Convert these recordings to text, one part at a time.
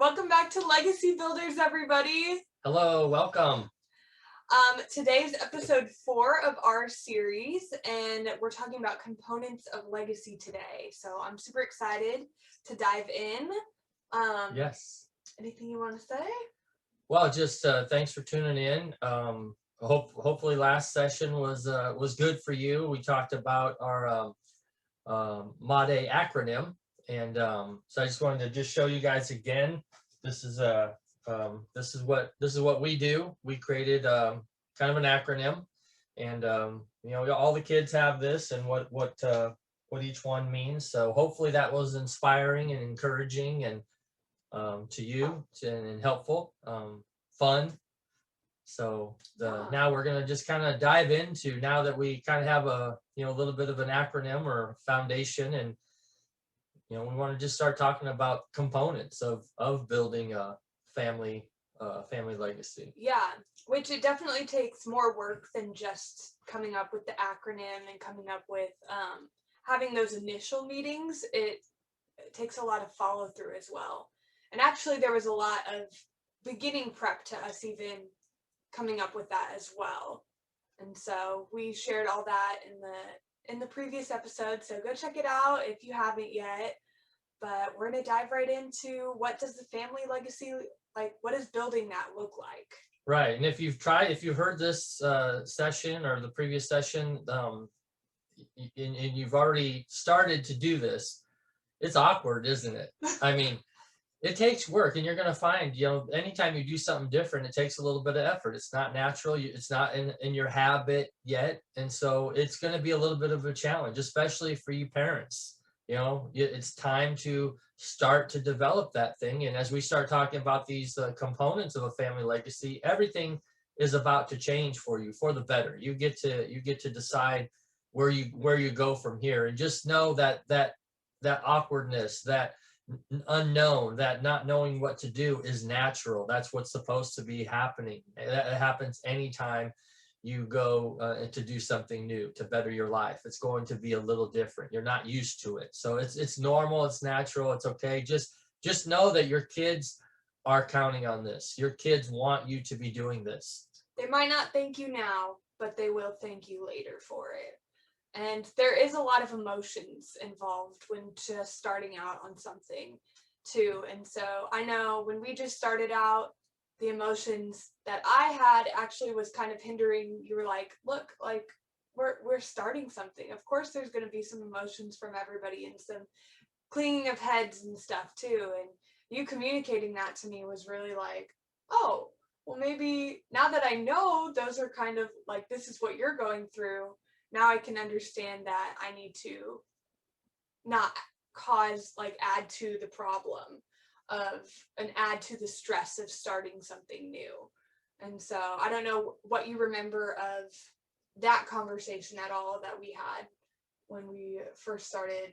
Welcome back to Legacy Builders, everybody. Hello, welcome. Today's episode 4 of our series, and we're talking about components of legacy today. So I'm super excited to dive in. Yes. Anything you want to say? Well, just thanks for tuning in. Hopefully last session was good for you. We talked about our MADE acronym, and so I just wanted to just show you guys again. This is what we do. We created kind of an acronym, and all the kids have this and what each one means. So hopefully that was inspiring and encouraging and to you and helpful, fun. So now we're gonna just kind of dive into, now that we kind of have a little bit of an acronym or foundation, and we want to just start talking about components of building a family legacy. Yeah, which it definitely takes more work than just coming up with the acronym and coming up with having those initial meetings. It takes a lot of follow through as well. And actually there was a lot of beginning prep to us even coming up with that as well. And so we shared all that in the previous episode, so go check it out if you haven't yet. But we're going to dive right into, what does the family legacy, like, what does building that look like? Right. And if you've heard this session or the previous session, and you've already started to do this, it's awkward, isn't it? I mean, it takes work, and you're going to find, anytime you do something different, it takes a little bit of effort. It's not natural. It's not in your habit yet. And so it's going to be a little bit of a challenge, especially for you parents. It's time to start to develop that thing. And as we start talking about these components of a family legacy, everything is about to change for you for the better. You get to decide where you go from here, and just know that awkwardness, that unknown, that not knowing what to do is natural. That's what's supposed to be happening. That happens anytime you go to do something new to better your life. It's going to be a little different. You're not used to it, so it's normal, it's natural, it's okay. Just know that your kids are counting on this. Your kids want you to be doing this. They might not thank you now, but they will thank you later for it. And there is a lot of emotions involved when just starting out on something too. And so I know when we just started out, the emotions that I had actually was kind of hindering. You were like, look, like we're starting something. Of course there's going to be some emotions from everybody and some clinging of heads and stuff too. And you communicating that to me was really like, oh, well, maybe now that I know those are kind of like, this is what you're going through, now I can understand that I need to not add to the problem and add to the stress of starting something new. And so I don't know what you remember of that conversation at all that we had when we first started.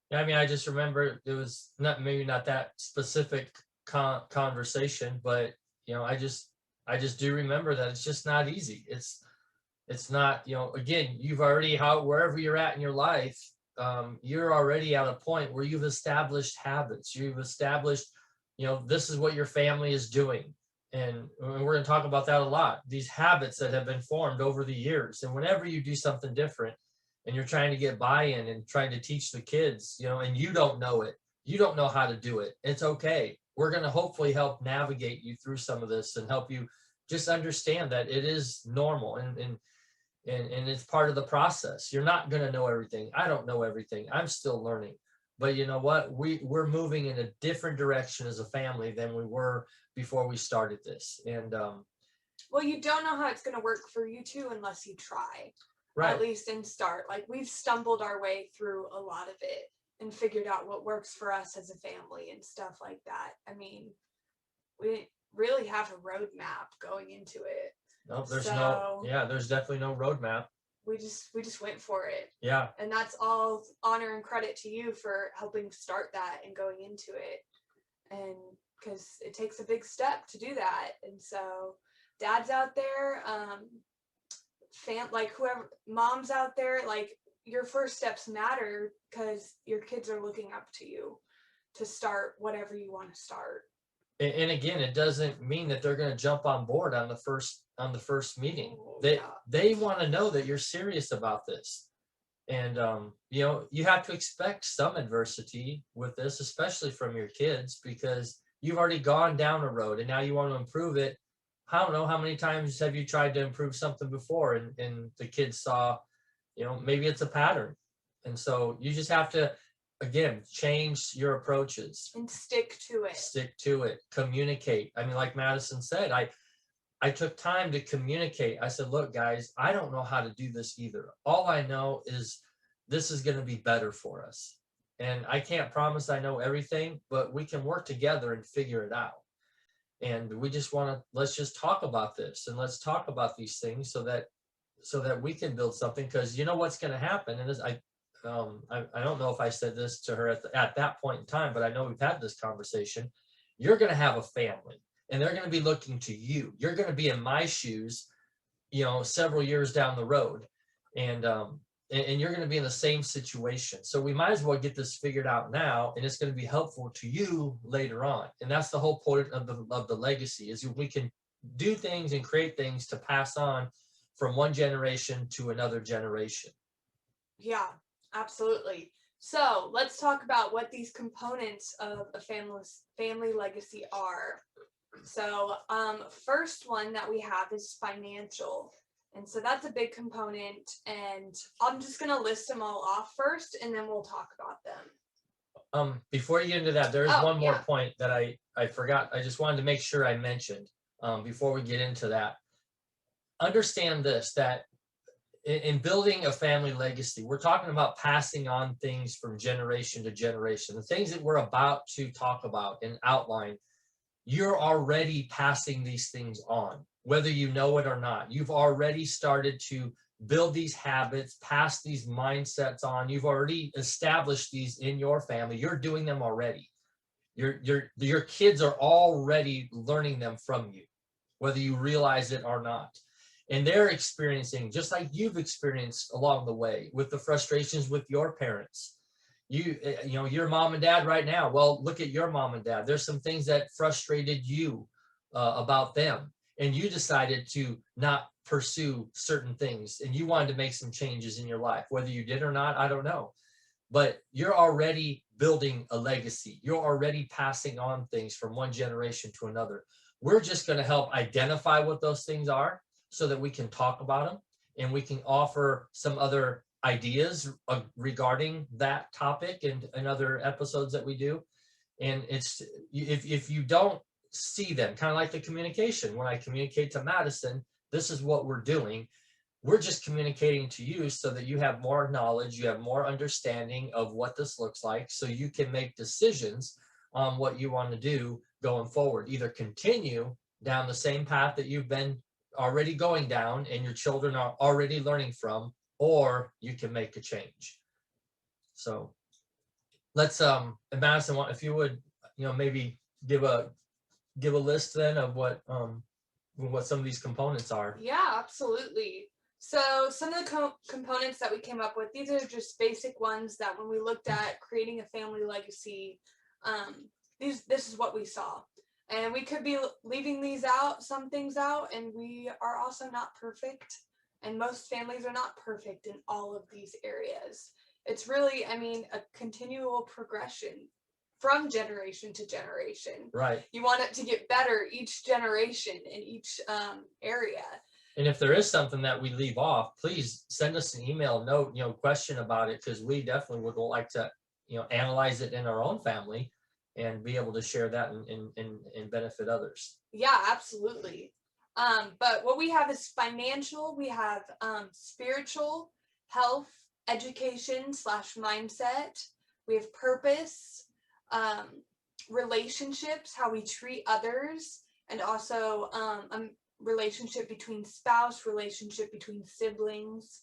Yeah, I mean, I just remember it was maybe not that specific conversation, but I just do remember that it's just not easy. It's not, again, you've already, wherever you're at in your life, you're already at a point where you've established habits. You've established, this is what your family is doing. And we're going to talk about that a lot. These habits that have been formed over the years. And whenever you do something different and you're trying to get buy-in and trying to teach the kids, and you don't know it, you don't know how to do it, it's okay. We're going to hopefully help navigate you through some of this and help you just understand that it is normal and it's part of the process. You're not going to know everything. I don't know everything. I'm still learning. But you know what? We're moving in a different direction as a family than we were before we started this. And well, you don't know how it's going to work for you too unless you try. Right. At least in start. Like, we've stumbled our way through a lot of it and figured out what works for us as a family and stuff like that. I mean, we didn't really have a roadmap going into it. No, there's definitely no roadmap. We just went for it. Yeah. And that's all honor and credit to you for helping start that and going into it. And because it takes a big step to do that. And so dads out there, whoever, moms out there, like, your first steps matter because your kids are looking up to you to start whatever you want to start. And again, it doesn't mean that they're going to jump on board on the first meeting. Oh, They yeah. they want to know that you're serious about this. And you know, you have to expect some adversity with this, especially from your kids, because you've already gone down a road and now you want to improve it. I don't know how many times have you tried to improve something before, and the kids saw, you know, maybe it's a pattern. And so you just have to, again, change your approaches, And stick to it. communicate. I mean, like Madison said, I took time to communicate. I said, look, guys, I don't know how to do this either. All I know is this is going to be better for us. And I can't promise I know everything, but we can work together and figure it out. And we just want to, let's just talk about this, and let's talk about these things so that we can build something. Because you know what's going to happen. And I don't know if I said this to her at that point in time, but I know we've had this conversation. You're going to have a family, and they're going to be looking to you. You're going to be in my shoes, you know, several years down the road, and you're going to be in the same situation. So we might as well get this figured out now, and it's going to be helpful to you later on. And that's the whole point of the legacy, is we can do things and create things to pass on from one generation to another generation. Yeah, absolutely. So let's talk about what these components of a family legacy are. So first one that we have is financial. And so that's a big component, and I'm just going to list them all off first, and then we'll talk about them. Before you get into that, there's one more yeah. point that I forgot. I just wanted to make sure I mentioned before we get into that. Understand this, that in building a family legacy, we're talking about passing on things from generation to generation. The things that we're about to talk about and outline, you're already passing these things on, whether you know it or not. You've already started to build these habits, pass these mindsets on. You've already established these in your family. You're doing them already. Your kids are already learning them from you, whether you realize it or not. And they're experiencing, just like you've experienced along the way, with the frustrations with your parents. You know, your mom and dad right now, well, look at your mom and dad. There's some things that frustrated you about them, and you decided to not pursue certain things, and you wanted to make some changes in your life. Whether you did or not, I don't know. But you're already building a legacy. You're already passing on things from one generation to another. We're just going to help identify what those things are, so that we can talk about them, and we can offer some other ideas regarding that topic and other episodes that we do. And it's, if you don't see them, kind of like the communication, when I communicate to Madison, this is what we're doing. We're just communicating to you so that you have more knowledge, you have more understanding of what this looks like, so you can make decisions on what you want to do going forward. Either continue down the same path that you've been already going down and your children are already learning from, or you can make a change. So let's and Madison, if you would, you know, maybe give a list then of what some of these components are. Yeah, absolutely. So some of the components that we came up with, these are just basic ones that when we looked at creating a family legacy, this is what we saw. And we could be leaving some things out, and we are also not perfect. And most families are not perfect in all of these areas. It's really, I mean, a continual progression from generation to generation. Right. You want it to get better each generation in each area. And if there is something that we leave off, please send us an email, note, you know, question about it, because we definitely would like to, you know, analyze it in our own family and be able to share that and benefit others. Yeah, absolutely. But what we have is financial, we have spiritual, health, education / mindset, we have purpose, relationships, how we treat others, and also relationship between spouse, relationship between siblings.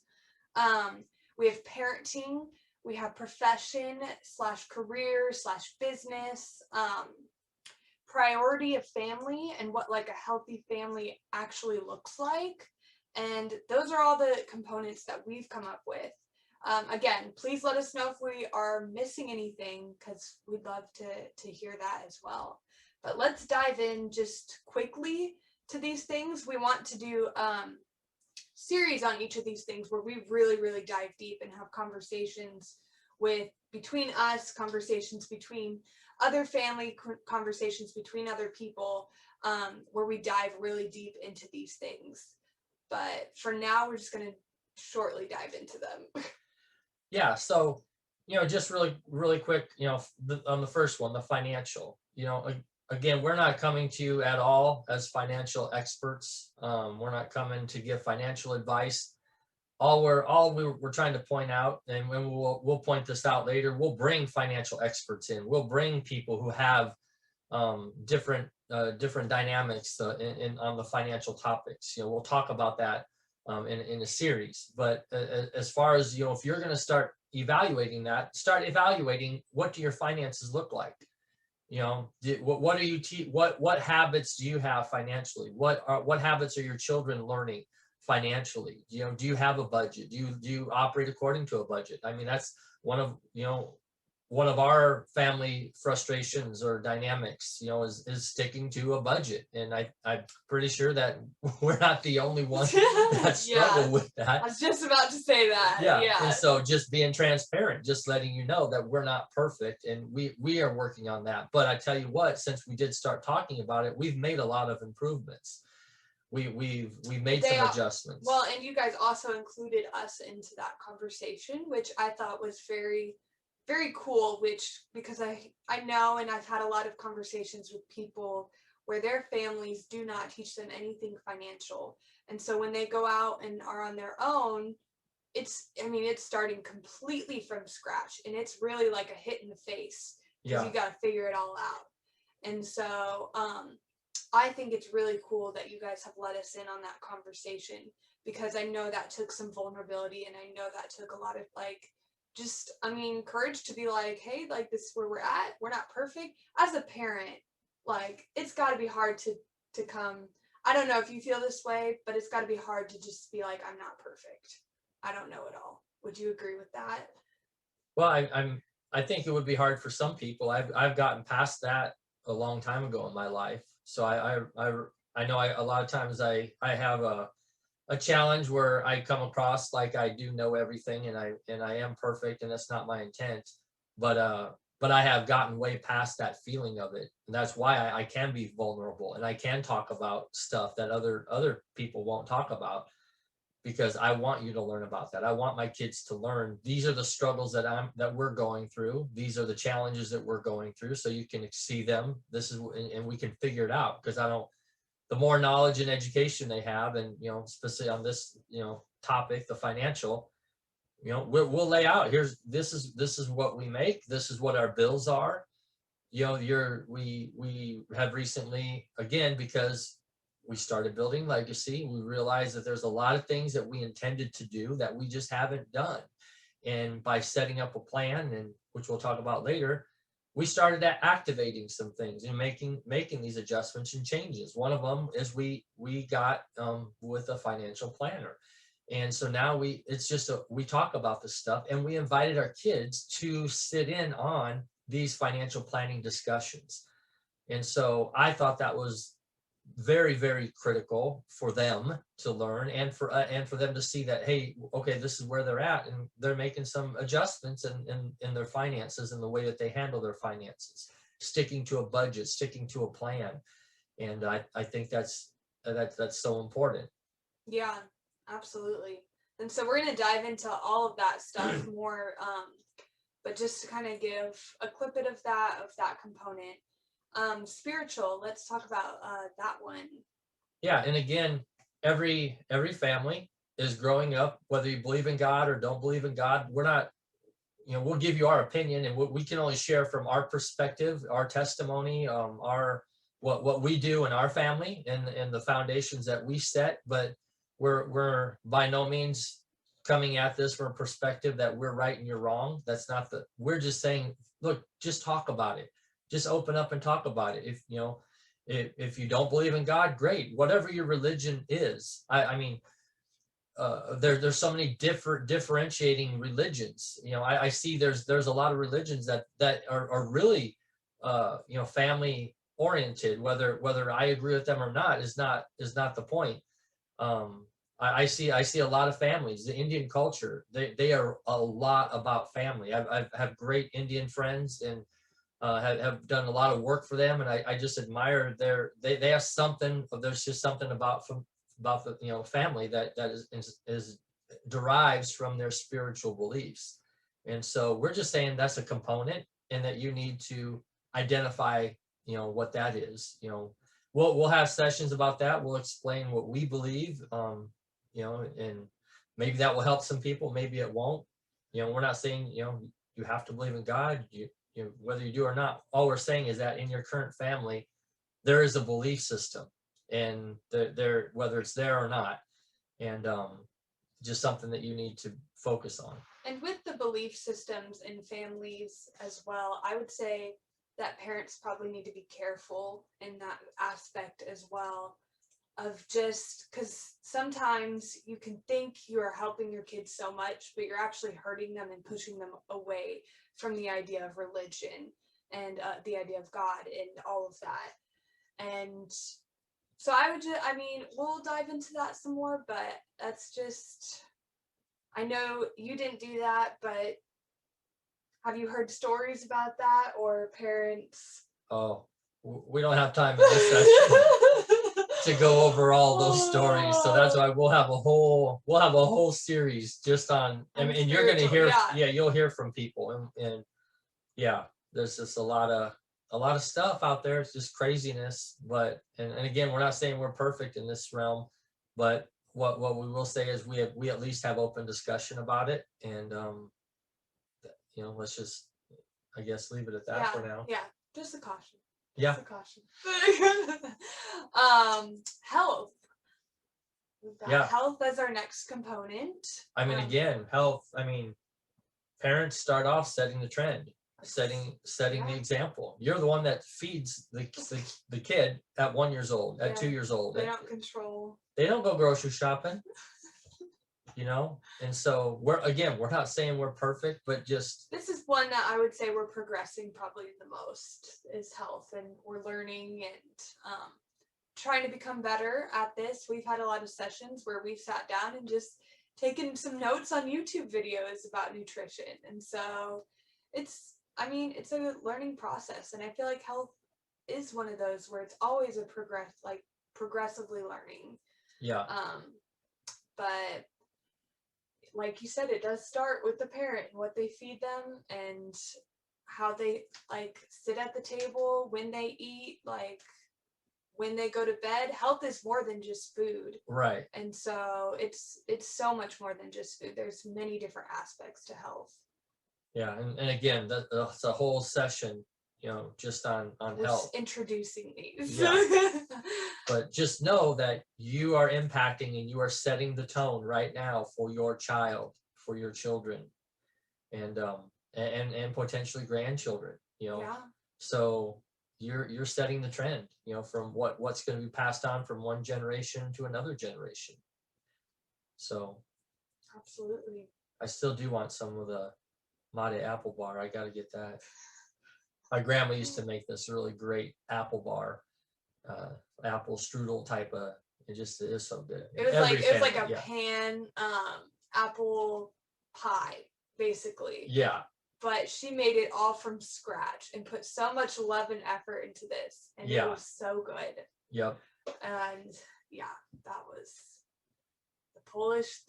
We have parenting, we have profession / career / business, priority of family, and what like a healthy family actually looks like. And those are all the components that we've come up with. Again, please let us know if we are missing anything, because we'd love to hear that as well. But let's dive in just quickly to these things. We want to do series on each of these things where we really, really dive deep and have conversations between us, conversations between other family, conversations between other people, where we dive really deep into these things. But for now, we're just going to shortly dive into them. Yeah. So, just really quick, on the first one, the financial, again, we're not coming to you at all as financial experts. We're not coming to give financial advice. All we're trying to point out, and when we'll point this out later, we'll bring financial experts in. We'll bring people who have different dynamics on the financial topics. We'll talk about that in a series. But as far as, if you're going to start evaluating what do your finances look like? What are you what habits do you have financially? What habits are your children learning financially? Do you have a budget? Do you operate according to a budget? I mean, that's one of our family frustrations or dynamics, is sticking to a budget. And I'm pretty sure that we're not the only ones that struggle with that. I was just about to say that. Yeah. And so just being transparent, just letting you know that we're not perfect, and we are working on that. But I tell you what, since we did start talking about it, we've made a lot of improvements. We've made some adjustments. Well, and you guys also included us into that conversation, which I thought was very, very cool, because I know, and I've had a lot of conversations with people where their families do not teach them anything financial. And so when they go out and are on their own, it's starting completely from scratch, and it's really like a hit in the face, because you got to figure it all out. And so I think it's really cool that you guys have let us in on that conversation, because I know that took some vulnerability, and I know that took a lot of courage to be like, hey, like, this is where we're at. We're not perfect. As a parent, like, it's got to be hard to come. I don't know if you feel this way, but it's got to be hard to just be like, I'm not perfect. I don't know it all. Would you agree with that? Well, I think it would be hard for some people. I've gotten past that a long time ago in my life. So I know a lot of times I have a challenge where I come across like I do know everything, and I am perfect, and that's not my intent. But I have gotten way past that feeling of it, and that's why I can be vulnerable, and I can talk about stuff that other people won't talk about, because I want you to learn about that. I want my kids to learn these are the struggles that we're going through. These are the challenges that we're going through, so you can see them. And we can figure it out, because the more knowledge and education they have, and especially on this topic, the financial, we'll lay out, this is what we make, this is what our bills are. We have recently, again, because we started building legacy, we realized that there's a lot of things that we intended to do that we just haven't done. And by setting up a plan, and which we'll talk about later, we started activating some things and making these adjustments and changes. One of them is we got with a financial planner. And so now we talk about this stuff, and we invited our kids to sit in on these financial planning discussions. And so I thought that was very, very critical for them to learn, and for them to see that, hey, okay, this is where they're at, and they're making some adjustments in their finances and the way that they handle their finances, sticking to a budget, sticking to a plan. And I think that's so important. Yeah, absolutely. And so we're going to dive into all of that stuff more, but just to kind of give a clip of that component. Spiritual, let's talk about that one. Yeah, and again, every family is growing up, whether you believe in God or don't believe in God. We're not, we'll give you our opinion, and we can only share from our perspective, our testimony, what we do in our family, and the foundations that we set. But we're by no means coming at this from a perspective that we're right and you're wrong. That's not we're just saying, look, just talk about it. Just open up and talk about it. If you don't believe in God, great. Whatever your religion is. I mean, there's so many differentiating religions. I see there's a lot of religions that are really family oriented. Whether I agree with them or not is not the point. I see a lot of families. The Indian culture, they are a lot about family. I have great Indian friends, and have done a lot of work for them, and I just admire they have something. There's just something about the family that is derives from their spiritual beliefs. And so we're just saying that's a component, and that you need to identify what that is. We'll have sessions about that. We'll explain what we believe, and maybe that will help some people, maybe it won't. We're not saying you have to believe in God, whether you do or not. All we're saying is that in your current family there is a belief system, and there whether it's there or not, and just something that you need to focus on. And with the belief systems in families as well, I would say that parents probably need to be careful in that aspect as well, of just because sometimes you can think you are helping your kids so much, but you're actually hurting them and pushing them away from the idea of religion and the idea of God and all of that. And so we'll dive into that some more, but that's just, I know you didn't do that, but have you heard stories about that, or parents? Oh, we don't have time in this session to go over all those stories. So that's why we'll have a whole series just on, and you're going to hear, you'll hear from people, and yeah, there's just a lot of stuff out there. It's just craziness. But, and again, we're not saying we're perfect in this realm, but what we will say is we at least have open discussion about it. And, let's just, I guess, leave it at that for now. Yeah. Just a caution. Yeah. Just a caution. Health. We've got health as our next component. Again, health. Parents start off setting the trend, setting the example. You're the one that feeds the kid at 1 year old, at 2 years old. They don't control. They don't go grocery shopping. And so we're not saying we're perfect, but just this is one that I would say we're progressing probably the most, is health, and we're learning and trying to become better at this. We've had a lot of sessions where we've sat down and just taken some notes on YouTube videos about nutrition, and so it's a learning process, and I feel like health is one of those where it's always a progressively learning. Yeah. But like you said, it does start with the parent and what they feed them and how they sit at the table, when they eat, when they go to bed. Health is more than just food. Right. And so it's so much more than just food. There's many different aspects to health. Yeah, and again, that's a whole session, just on health. Introducing these. Yeah. But just know that you are impacting and you are setting the tone right now for your child, for your children, and potentially grandchildren. Yeah. So you're setting the trend, from what's going to be passed on from one generation to another generation. So. Absolutely. I still do want some of the Mate apple bar. I got to get that. My grandma used to make this really great apple bar, apple strudel type of. It is so good. It was like a pan apple pie, basically. Yeah. But she made it all from scratch and put so much love and effort into this, and it was so good. Yep. And that was the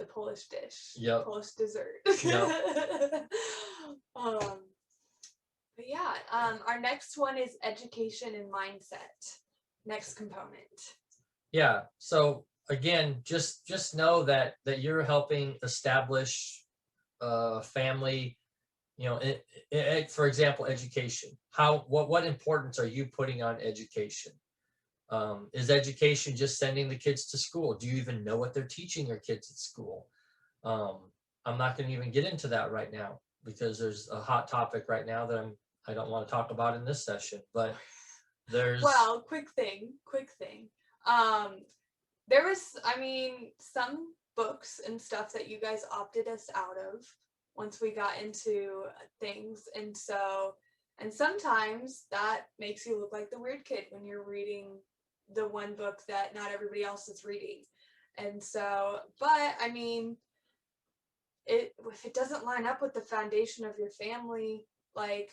Polish dish. Yep. Polish dessert. Yep. But our next one is education and mindset. Next component. Yeah. So again, just know that you're helping establish family. For example, education. What importance are you putting on education? Is education just sending the kids to school? Do you even know what they're teaching your kids at school? I'm not going to even get into that right now, because there's a hot topic right now that I don't want to talk about in this session, but there's... Well, quick thing. There was, some books and stuff that you guys opted us out of once we got into things. And sometimes that makes you look like the weird kid when you're reading the one book that not everybody else is reading. And so, but I mean, if it doesn't line up with the foundation of your family, like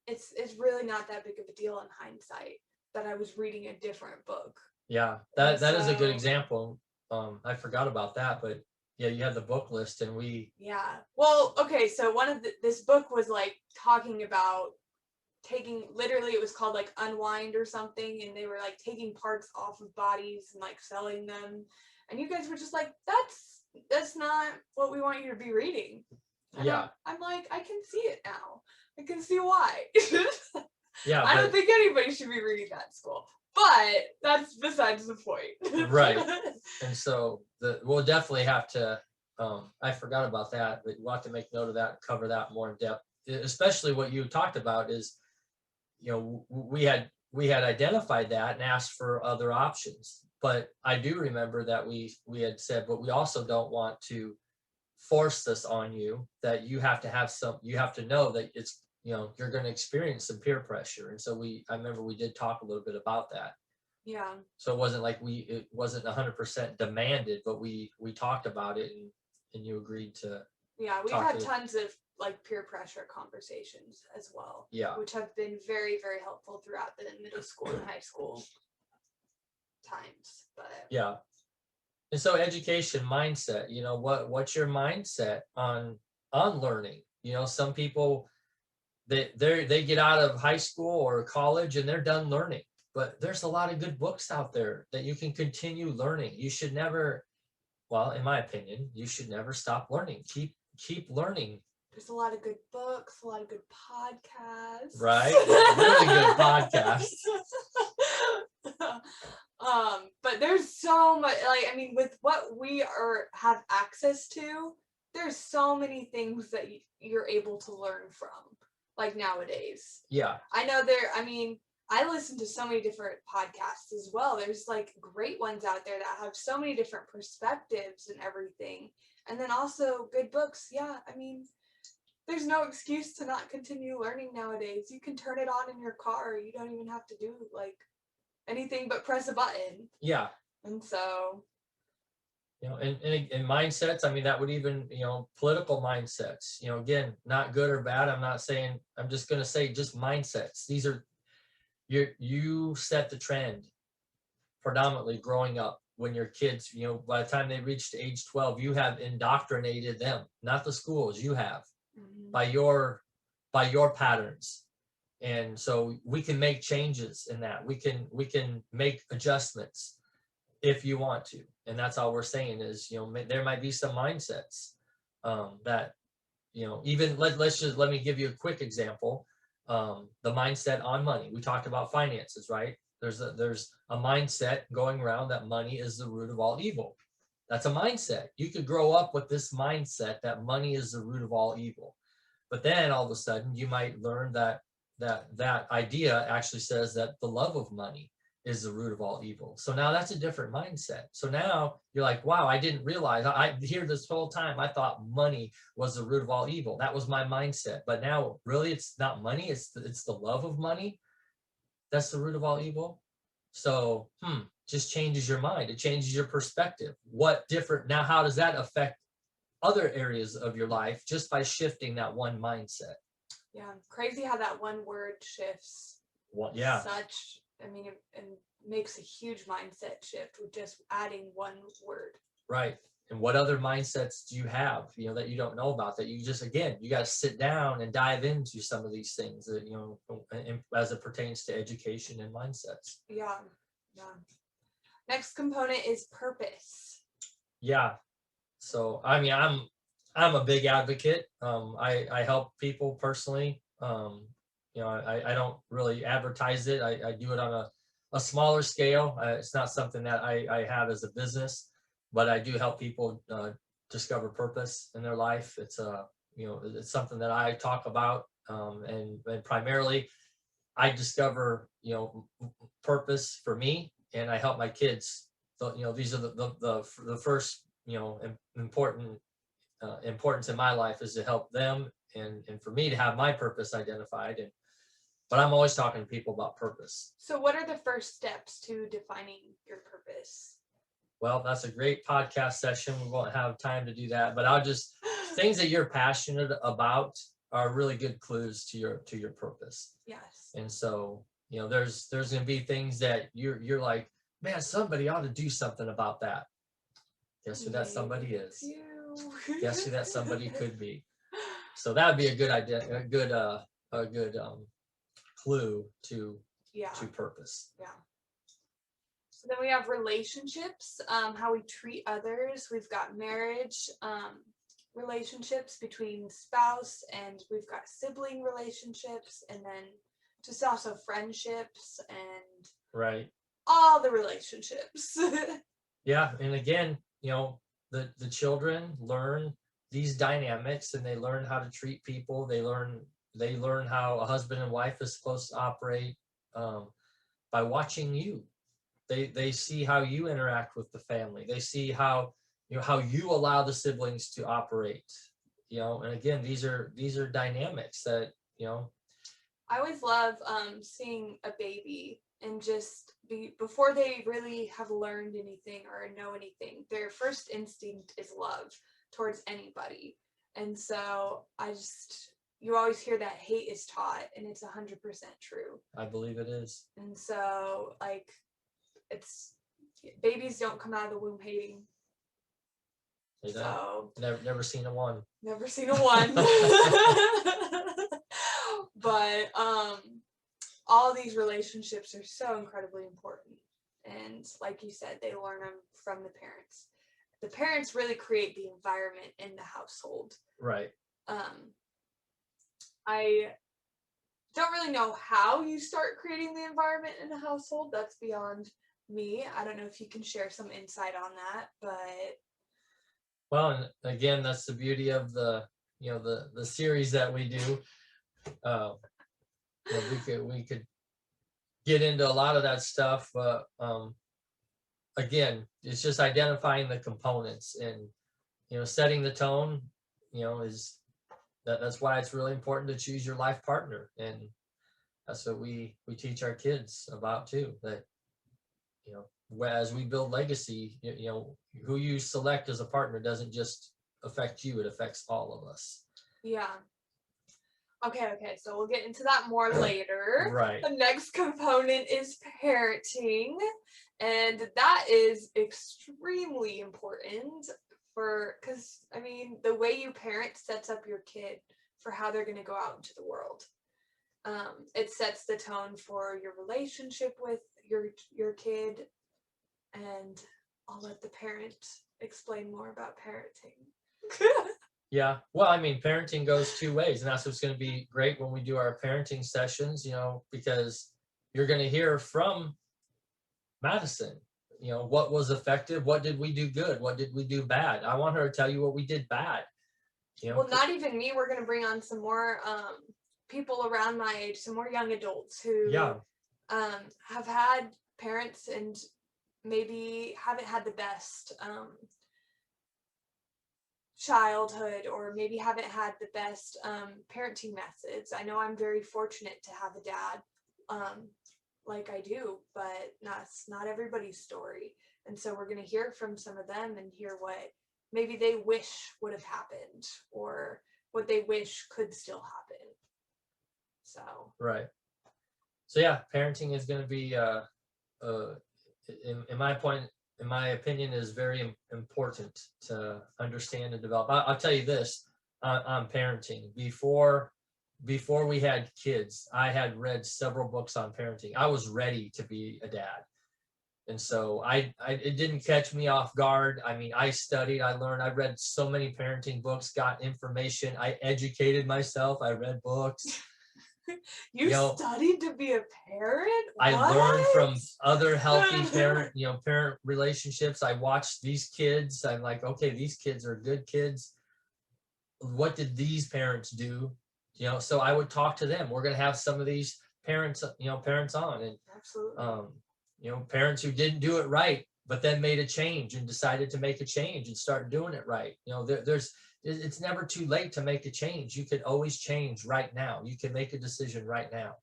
it's really not that big of a deal in hindsight that I was reading a different book. Yeah, that is a good example. I forgot about that, but yeah, you had the book list, and yeah. Well, okay, so this book was like talking about literally it was called like Unwind or something, and they were like taking parts off of bodies and like selling them, and you guys were just like, that's not what we want you to be reading. And yeah, I'm like, I can see it now. I can see why. yeah, I don't think anybody should be reading that in school, but that's besides the point. right. And so we'll definitely have to. I forgot about that, but we'll have to make note of that and cover that more in depth. Especially what you talked about is, we had identified that and asked for other options. But I do remember that we had said, but we also don't want to force this on you, that you have to know that it's, you're going to experience some peer pressure. And so I remember we did talk a little bit about that. Yeah. So it wasn't like it wasn't 100% demanded, but we talked about it, and you agreed to. Yeah, we've had tons of like peer pressure conversations as well. Yeah. Which have been very, very helpful throughout the middle school and high school times. But yeah. And so education mindset, what's your mindset on learning? Some people, they get out of high school or college and they're done learning. But there's a lot of good books out there that you can continue learning. You should never, well, in my opinion, you should never stop learning. Keep learning. There's a lot of good books, a lot of good podcasts. Right? Really good podcasts. But there's so much, like, I mean, with what we have access to, there's so many things that you're able to learn from, like nowadays. Yeah. I know I listen to so many different podcasts as well. There's like great ones out there that have so many different perspectives and everything. And then also good books. Yeah, I mean, there's no excuse to not continue learning nowadays. You can turn it on in your car. You don't even have to do like anything but press a button. Yeah. And so, and mindsets, I mean, that would even, political mindsets, again, not good or bad. I'm just going to say just mindsets. These are, you set the trend predominantly growing up. When your kids, by the time they reach age 12, you have indoctrinated them, not the schools, you have, by your patterns. And so we can make changes in that. We can make adjustments if you want to. And that's all we're saying is, there might be some mindsets that, even let me give you a quick example. The mindset on money. We talked about finances, right? There's a mindset going around that money is the root of all evil. That's a mindset. You could grow up with this mindset that money is the root of all evil. But then all of a sudden you might learn that idea actually says that the love of money is the root of all evil. So now that's a different mindset. So now you're like, wow, I didn't realize. I hear this whole time, I thought money was the root of all evil. That was my mindset. But now really it's not money, it's the love of money. That's the root of all evil. So just changes your mind. It changes your perspective. Now how does that affect other areas of your life just by shifting that one mindset? Yeah, crazy how that one word shifts. Well, yeah. It makes a huge mindset shift with just adding one word. Right. And what other mindsets do you have, that you don't know about, that you just, again, you got to sit down and dive into some of these things that, as it pertains to education and mindsets. Yeah. Yeah. Next component is purpose. Yeah. So, I mean, I'm a big advocate. I help people personally. I don't really advertise it. I do it on a smaller scale. It's not something that I have as a business, but I do help people discover purpose in their life. It's it's something that I talk about, and primarily I discover purpose for me, and I help my kids these are the first, important importance in my life is to help them and for me to have my purpose identified. But I'm always talking to people about purpose. So what are the first steps to defining your purpose? Well, that's a great podcast session. We won't have time to do that, but things that you're passionate about are really good clues to your purpose. Yes. And so, there's going to be things that you're like, man, somebody ought to do something about that. Guess who that somebody is? Guess who that somebody could be? So that would be a good idea, a good clue to purpose. Yeah. So then we have relationships, how we treat others. We've got marriage, relationships between spouse, and we've got sibling relationships, and then just also friendships and right, all the relationships. Yeah, and again, the children learn these dynamics, and they learn how to treat people. They learn how a husband and wife is supposed to operate by watching you. They see how you interact with the family. They see how you allow the siblings to operate. And again, these are dynamics that I always love seeing a baby and just before they really have learned anything or know anything, their first instinct is love towards anybody. And so you always hear that hate is taught, and it's 100% true. I believe it is. And so babies don't come out of the womb hating. They don't. Never seen a one. Never seen a one. But all these relationships are so incredibly important. And like you said, they learn them from the parents. The parents really create the environment in the household. Right. I don't really know how you start creating the environment in a household. That's beyond me. I don't know if you can share some insight on that, but well, and again, that's the beauty of the series that we do. We could get into a lot of that stuff, but again, it's just identifying the components and setting the tone. Is that's why it's really important to choose your life partner, and that's what we teach our kids about too. That as we build legacy, who you select as a partner doesn't just affect you; it affects all of us. Yeah. Okay, so we'll get into that more later. Right. The next component is parenting, and that is extremely important because the way you parent sets up your kid for how they're going to go out into the world. It sets the tone for your relationship with your kid, and I'll let the parent explain more about parenting. Yeah, well, parenting goes two ways, and that's what's going to be great when we do our parenting sessions, because you're going to hear from Madison, what was effective, what did we do good, what did we do bad. I want her to tell you what we did bad. Well, not even me. We're going to bring on some more people around my age, some more young adults who have had parents and maybe haven't had the best childhood, or maybe haven't had the best parenting methods. I know I'm very fortunate to have a dad like I do, but that's not everybody's story. And so we're going to hear from some of them and hear what maybe they wish would have happened or what they wish could still happen. So right. So yeah, parenting is going to be in my opinion, is very important to understand and develop. I'll tell you this on parenting. Before we had kids, I had read several books on parenting. I was ready to be a dad. And so it didn't catch me off guard. I studied, I learned, I read so many parenting books, got information. I educated myself. I read books. You studied to be a parent? What? I learned from other healthy parent relationships. I watched these kids. I'm like, okay, these kids are good kids. What did these parents do? So I would talk to them. We're going to have some of these parents on, and absolutely. Parents who didn't do it right. but then made a change and decided to make a change and start doing it right. It's never too late to make a change. You can always change right now. You can make a decision right now.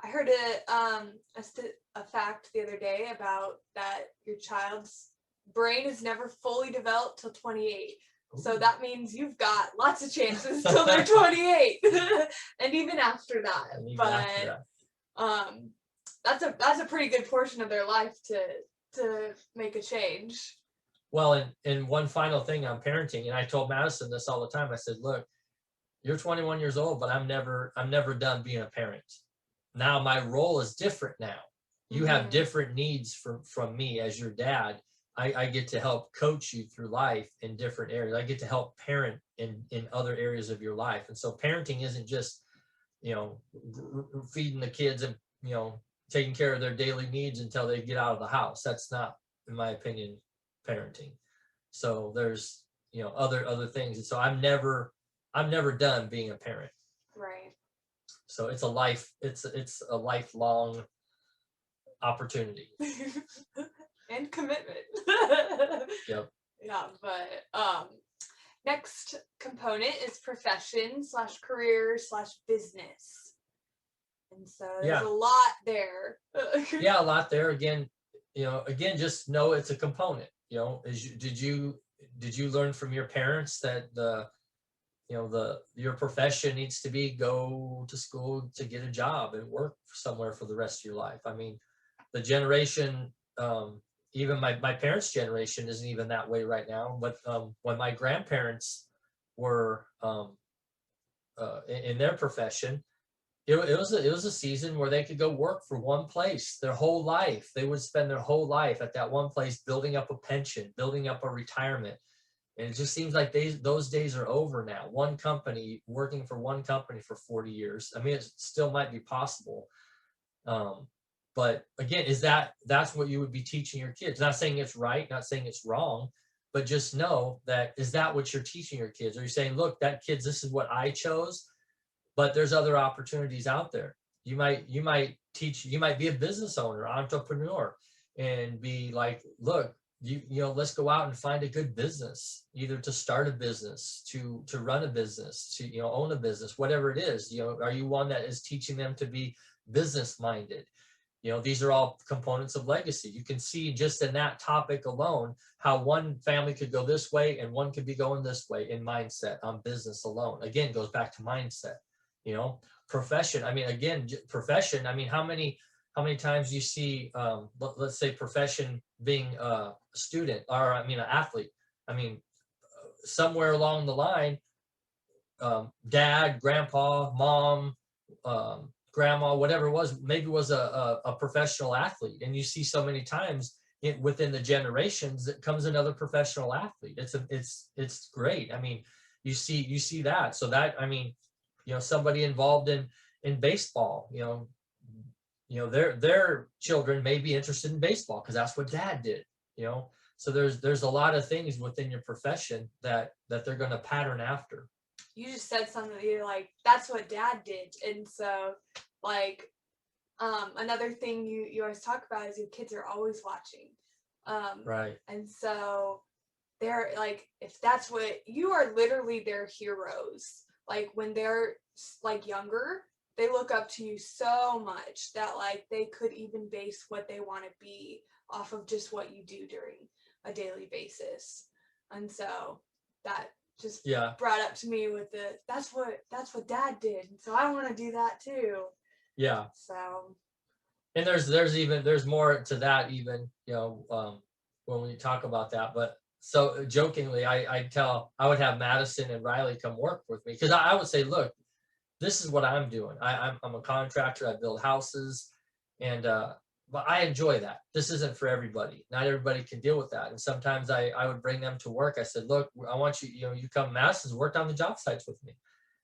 I heard a fact the other day about that your child's brain is never fully developed till 28. Ooh. So that means you've got lots of chances till they're 28, and even after that. That's a pretty good portion of their life to make a change. Well, and one final thing on parenting, and I told Madison this all the time. I said, look, you're 21 years old, but I'm never done being a parent. Now my role is different now. You have different needs from me as your dad. I get to help coach you through life in different areas. I get to help parent in other areas of your life. And so parenting isn't just, feeding the kids and, taking care of their daily needs until they get out of the house. That's not, in my opinion, parenting. So there's, other things. And so I'm never done being a parent. Right. So it's a lifelong opportunity. And commitment. Yep. Yeah, but next component is profession/career/business. And so there's a lot there. Yeah, a lot there. Again, just know it's a component. Did you learn from your parents that your profession needs to be go to school to get a job and work somewhere for the rest of your life? I mean, the generation, even my parents' generation isn't even that way right now. But when my grandparents were in their profession, it was a season where they could go work for one place their whole life. They would spend their whole life at that one place, building up a pension, building up a retirement. And it just seems like those days are over now. Working for one company for 40 years. I mean, it still might be possible. But again, that's what you would be teaching your kids? Not saying it's right, not saying it's wrong, but just know that, is that what you're teaching your kids? Are you saying, look, this is what I chose, but there's other opportunities out there. You might be a business owner, entrepreneur, and be like, look, let's go out and find a good business, either to start a business, to run a business, to, own a business, whatever it is. Are you one that is teaching them to be business minded? These are all components of legacy. You can see just in that topic alone, how one family could go this way and one could be going this way in mindset on business alone. Again, goes back to mindset. Profession. I mean, again, profession. I mean, how many times you see, let's say, profession being a student, or an athlete. I mean, somewhere along the line, dad, grandpa, mom, grandma, whatever it was, maybe was a professional athlete. And you see so many times within the generations that comes another professional athlete. It's great. I mean, you see that. So that, I mean, somebody involved in baseball, their children may be interested in baseball because that's what dad did. So there's a lot of things within your profession that they're going to pattern after. You just said something that you're like, that's what dad did. And so like, another thing you always talk about is your kids are always watching. Right. And so they're like, if that's what you are, literally their heroes. Like when they're like younger, they look up to you so much that like they could even base what they want to be off of just what you do during a daily basis. And so that just brought up to me with that's what dad did. And so I want to do that too. Yeah. So. And there's more to that even, when we talk about that. But so jokingly, I would have Madison and Riley come work with me, because I would say, look, this is what I'm doing. I'm a contractor. I build houses, and but I enjoy that. This isn't for everybody. Not everybody can deal with that. And sometimes I would bring them to work. I said, look, I want you, you come, Madison's worked on the job sites with me.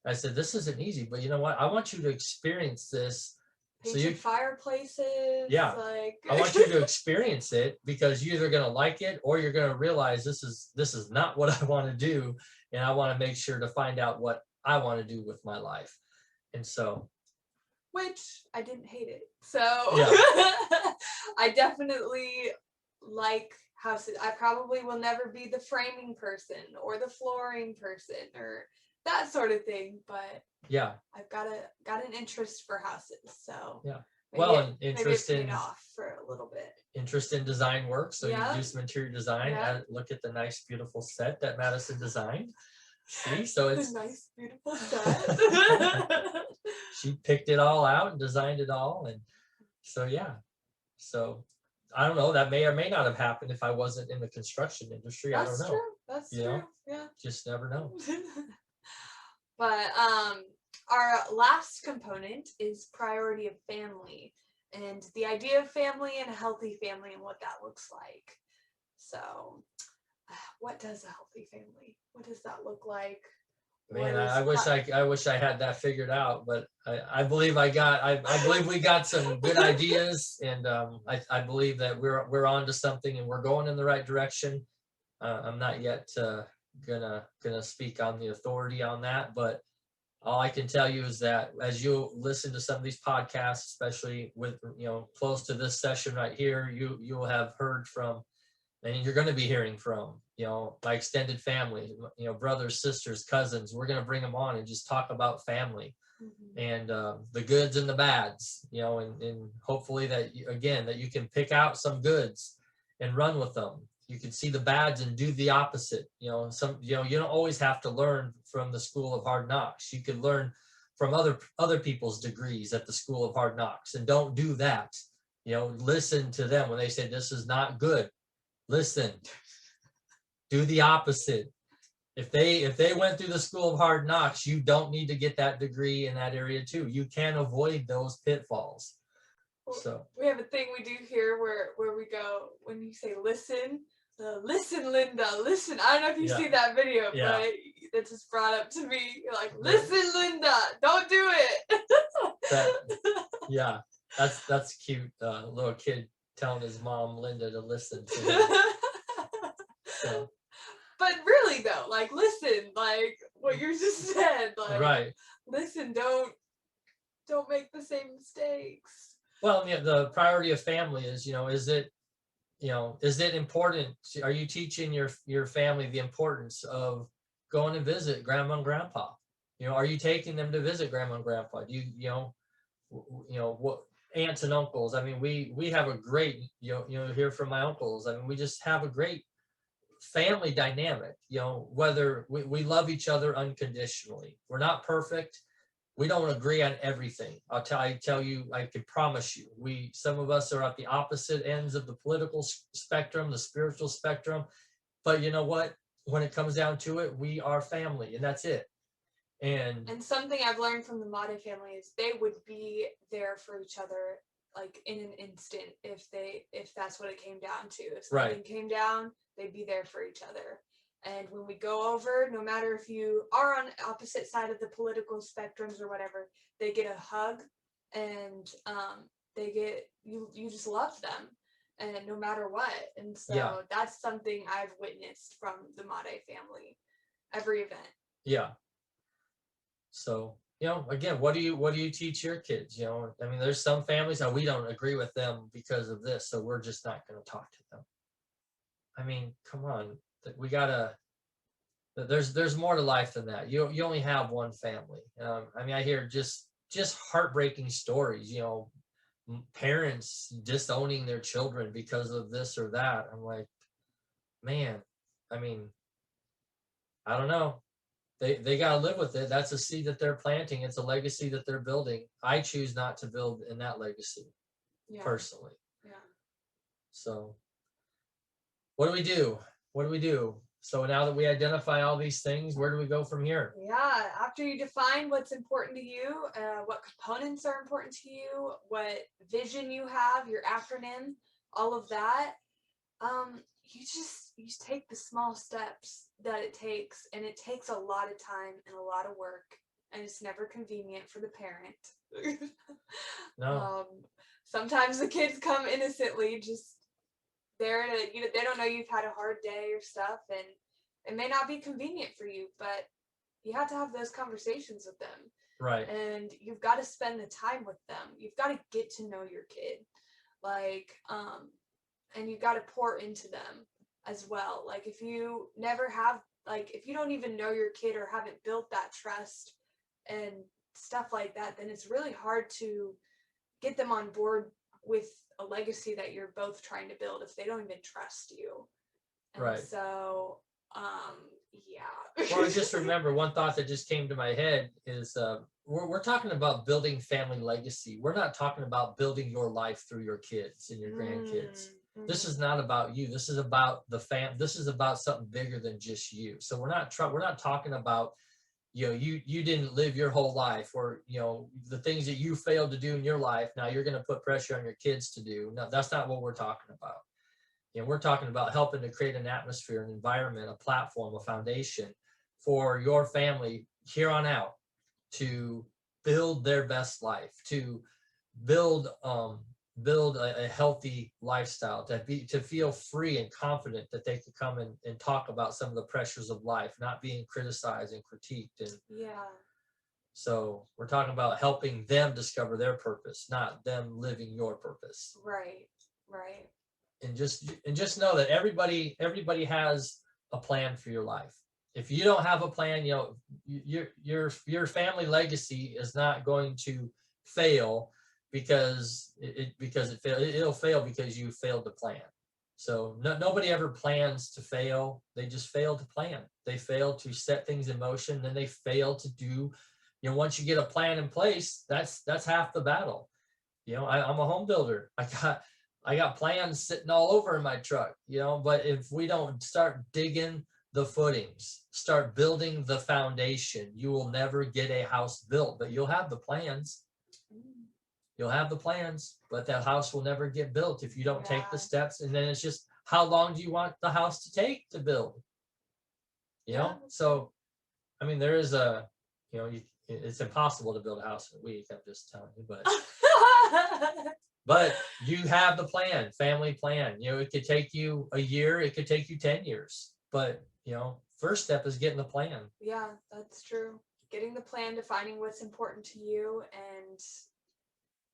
I said, this isn't easy, but you know what? I want you to experience this. Painted fireplaces. Yeah. Like I want you to experience it, because you're either going to like it or you're going to realize this is not what I want to do. And I want to make sure to find out what I want to do with my life. And so. Which I didn't hate it. So yeah. I definitely like houses. I probably will never be the framing person or the flooring person or that sort of thing, but Yeah. I've got an interest for houses, so Yeah. maybe Well, it, and maybe interest it paid in off for a little bit. interest in design work. So you Yeah. do some interior design. Yeah. Look at the nice, beautiful set that Madison designed. See, so it's a nice, beautiful set. she picked it all out and designed it all, and so yeah. So I don't know. That may or may not have happened if I wasn't in the construction industry. I don't That's know. true. That's You true. know? Yeah. Just never know. But our last component is priority of family and the idea of family and a healthy family and what that looks like. So, what does a healthy family? What does that look like? Man, I wish I had that figured out, but I believe I believe we got some good ideas, and I believe that we're on to something and we're going in the right direction. I'm not yet gonna speak on the authority on that, but all I can tell you is that as you listen to some of these podcasts, especially with close to this session right here, you'll have heard from, and you're going to be hearing from, my extended family, brothers, sisters, cousins. We're going to bring them on and just talk about family and the goods and the bads, and hopefully that you can pick out some goods and run with them. You can see the bads and do the opposite. You don't always have to learn from the school of hard knocks. You can learn from other people's degrees at the school of hard knocks, and don't do that. Listen to them when they say this is not good. Listen, do the opposite. If they went through the school of hard knocks, you don't need to get that degree in that area too. You can avoid those pitfalls. So we have a thing we do here where we go when you say listen. Listen, Linda, listen. I don't know if you see that video, but it just brought up to me. You're like, listen, Linda, don't do it. That's cute. Little kid telling his mom Linda to listen to him. So. But really though, like listen, like what you just said, like right. Listen, don't make the same mistakes. Well, the priority of family is, is it important? Are you teaching your family the importance of going to visit grandma and grandpa? Are you taking them to visit grandma and grandpa? Do what aunts and uncles? I mean, we have a great, hear from my uncles. I mean, we just have a great family dynamic. Whether we love each other unconditionally. We're not perfect. We don't agree on everything. I tell you, I can promise you, some of us are at the opposite ends of the political spectrum, the spiritual spectrum. But you know what? When it comes down to it, we are family, and that's it. And something I've learned from the Mate family is they would be there for each other, like in an instant, if that's what it came down to. If something came down, they'd be there for each other. And when we go over, no matter if you are on the opposite side of the political spectrums or whatever, they get a hug, and they get you just love them, and no matter what. And so that's something I've witnessed from the Mate family, every event. Yeah. So, again, what do you teach your kids? I mean, there's some families that we don't agree with them because of this, so we're just not going to talk to them. I mean, come on. We gotta. There's more to life than that. You only have one family. I mean, I hear just heartbreaking stories. Parents disowning their children because of this or that. I'm like, man. I mean, I don't know. They gotta live with it. That's a seed that they're planting. It's a legacy that they're building. I choose not to build in that legacy, personally. Yeah. So, what do we do? What do we do? So now that we identify all these things, where do we go from here? Yeah, after you define what's important to you, what components are important to you, what vision you have, your acronym, all of that, you take the small steps that it takes, and it takes a lot of time and a lot of work, and it's never convenient for the parent. No. Sometimes the kids come innocently, just there to, they don't know you've had a hard day or stuff, and it may not be convenient for you, but you have to have those conversations with them. Right. And you've got to spend the time with them. You've got to get to know your kid. And you've got to pour into them. as well. Like if you never have, like if you don't even know your kid or haven't built that trust and stuff like that, then it's really hard to get them on board with a legacy that you're both trying to build if they don't even trust you. And Right. so, yeah. Well, I just remember one thought that just came to my head is we're talking about building family legacy. We're not talking about building your life through your kids and your grandkids. This is not about you. This is about this is about something bigger than just you. So we're not talking about, you didn't live your whole life, or the things that you failed to do in your life. Now you're going to put pressure on your kids to do. No, that's not what we're talking about. We're talking about helping to create an atmosphere, an environment, a platform, a foundation for your family here on out to build their best life, to build a healthy lifestyle, to feel free and confident that they could come and talk about some of the pressures of life, not being criticized and critiqued. And so we're talking about helping them discover their purpose, not them living your purpose. Right. And just know that everybody has a plan for your life. If you don't have a plan, your family legacy is not going to fail because it'll fail because you failed to plan. So nobody ever plans to fail. They just fail to plan. They fail to set things in motion. Then they fail to do. Once you get a plan in place, that's half the battle. I'm a home builder. I got plans sitting all over in my truck, but if we don't start digging the footings, start building the foundation, you will never get a house built. But you'll have the plans. You'll have the plans, but that house will never get built if you don't take the steps. And then it's just, how long do you want the house to take to build? So, I mean, there is it's impossible to build a house in a week. I'm just telling you, but you have the plan, family plan. It could take you a year, it could take you 10 years, but first step is getting the plan. Yeah, that's true. Getting the plan, defining what's important to you, and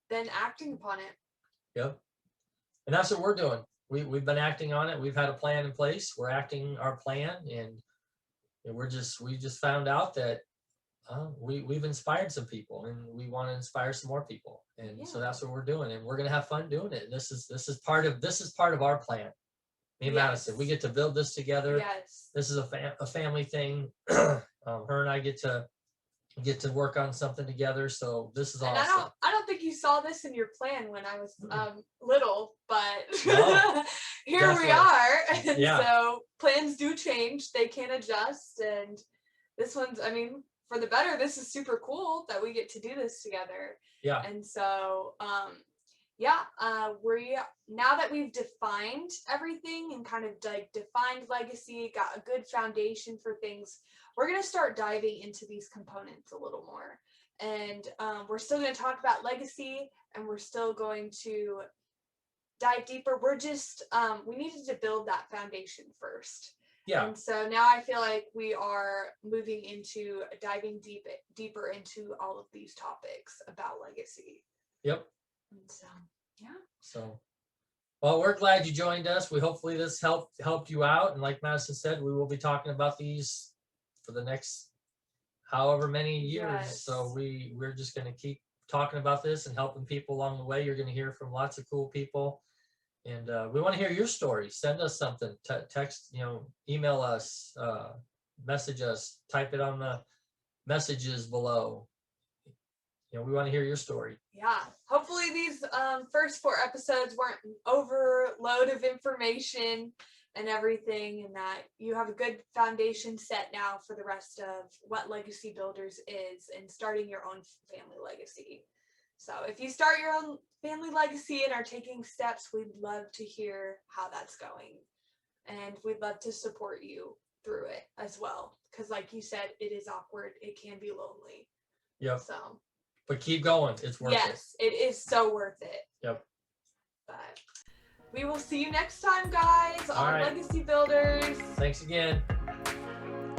then acting upon it. Yep. And that's what we're doing. We've been acting on it. We've had a plan in place. We're acting our plan, and we just found out that we've inspired some people, and we want to inspire some more people. And so that's what we're doing, and we're going to have fun doing it. This is part of our plan. Me and Madison, we get to build this together. Yes. This is a family thing. Her and I get to work on something together. So this is awesome. I don't think you saw this in your plan when I was little, but here definitely. We are. And so plans do change. They can adjust. And this one's, I mean, for the better. This is super cool that we get to do this together. Yeah. And so, now that we've defined everything and kind of like defined legacy, got a good foundation for things, we're going to start diving into these components a little more. And we're still going to talk about legacy, and we're still going to dive deeper. We're just, we needed to build that foundation first. Yeah. And so now I feel like we are moving into diving deeper into all of these topics about legacy. Yep. And so, yeah. So, well, we're glad you joined us. Hopefully this helped you out. And like Madison said, we will be talking about these for the next however many years. Yes. So we're just going to keep talking about this and helping people along the way. You're going to hear from lots of cool people. And we want to hear your story. Send us something. Text, email us, message us, type it on the messages below. We want to hear your story. Yeah. Hopefully these first 4 episodes weren't an overload of information and everything, and that you have a good foundation set now for the rest of what Legacy Builders is and starting your own family legacy. So if you start your own family legacy and are taking steps, we'd love to hear how that's going. And we'd love to support you through it as well. Because like you said, it is awkward. It can be lonely. Yep. So, but keep going. It's worth it. Yes, it is so worth it. Yep. But we will see you next time, guys, on Legacy Builders. Thanks again.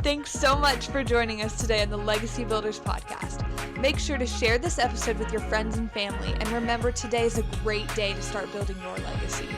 Thanks so much for joining us today on the Legacy Builders podcast. Make sure to share this episode with your friends and family, and remember, today is a great day to start building your legacy.